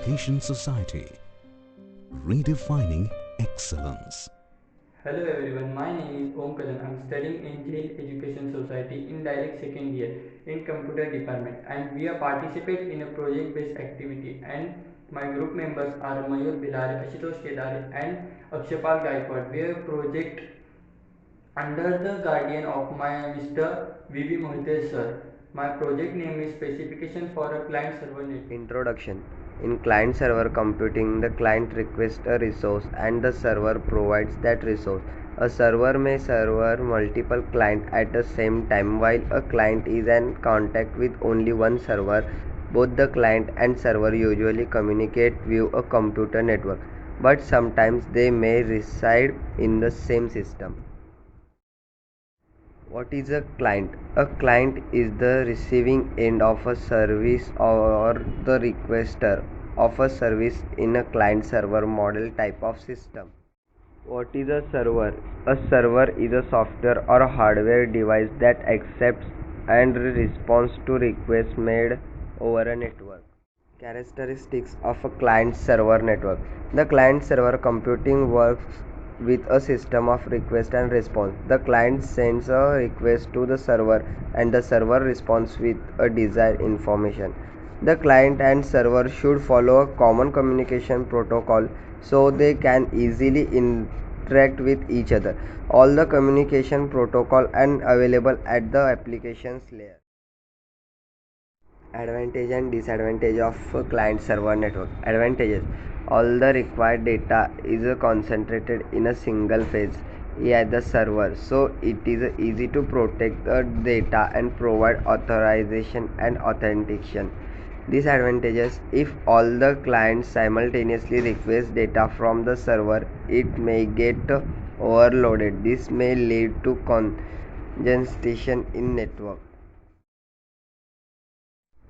Education Society, redefining excellence. Hello everyone, my name is Om Kalan. I'm studying in Jail Education Society in direct second year in computer department, and we are participate in a project based activity, and my group members are Mayur Bilare, Ashutosh Kedare and Akshapal Gaikwad. We are project under the guardian of my Mr. V.V. Mohite sir. My project name is specification for a client server network. Introduction. In client server computing, the client requests a resource and the server provides that resource. A server may serve multiple clients at the same time, while a client is in contact with only one server. Both the client and server usually communicate via a computer network, but sometimes they may reside in the same system. What is a client? A client is the receiving end of a service or the requester of a service in a client server model type of system. What is a server? A server is a software or a hardware device that accepts and responds to requests made over a network. Characteristics of a client server network. The client server computing works with a system of request and response. The client sends a request to the server and the server responds with a desired information. The client and server should follow a common communication protocol so they can easily interact with each other. All the communication protocol are available at the applications layer. Advantage and disadvantage of a client server network. Advantages: all the required data is concentrated in a single phase at the server, so it is easy to protect the data and provide authorization and authentication. Disadvantages: if all the clients simultaneously request data from the server, it may get overloaded. This may lead to congestion in network.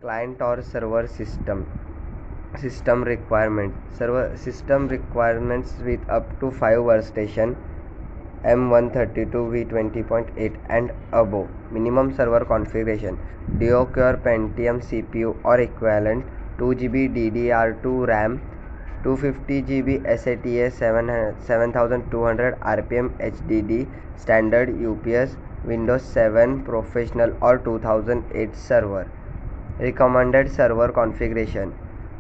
Client or server system requirement. Server system requirements with up to 5 workstation M132 V20.8 and above. Minimum server configuration: Duo-core Pentium CPU or equivalent, 2 GB DDR2 RAM, 250 GB SATA, 7200 RPM HDD, standard UPS, Windows 7 Professional or 2008 server. Recommended server configuration: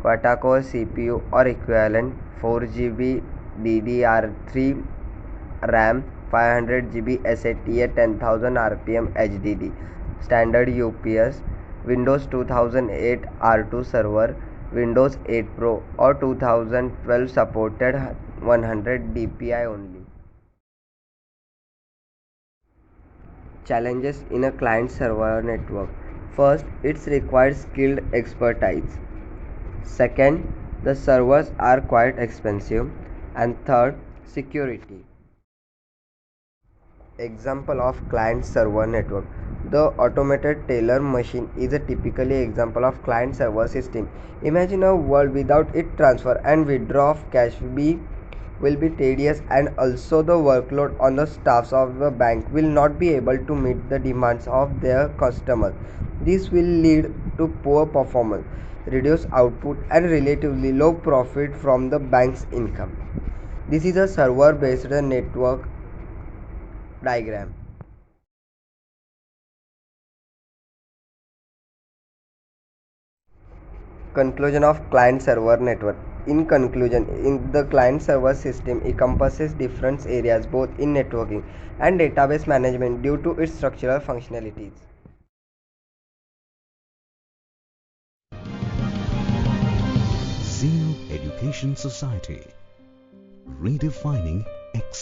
quad-core CPU or equivalent, 4 GB DDR3 RAM, 500 GB SATA, 10,000 RPM HDD, standard UPS, Windows 2008 R2 server, Windows 8 Pro or 2012 supported 100 DPI only. Challenges in a client server network. First, it requires skilled expertise. Second, the servers are quite expensive. And third, security. Example of client server network. The automated teller machine is a typically example of client server system. Imagine a world without it transfer and withdraw of cash will be tedious, and also the workload on the staffs of the bank will not be able to meet the demands of their customers. This will lead to poor performance, reduced output and relatively low profit from the bank's income. This is a server based network diagram. Conclusion of client server network. In conclusion, in the client server system encompasses different areas both in networking and database management due to its structural functionalities. Zeno Education Society, redefining excellence.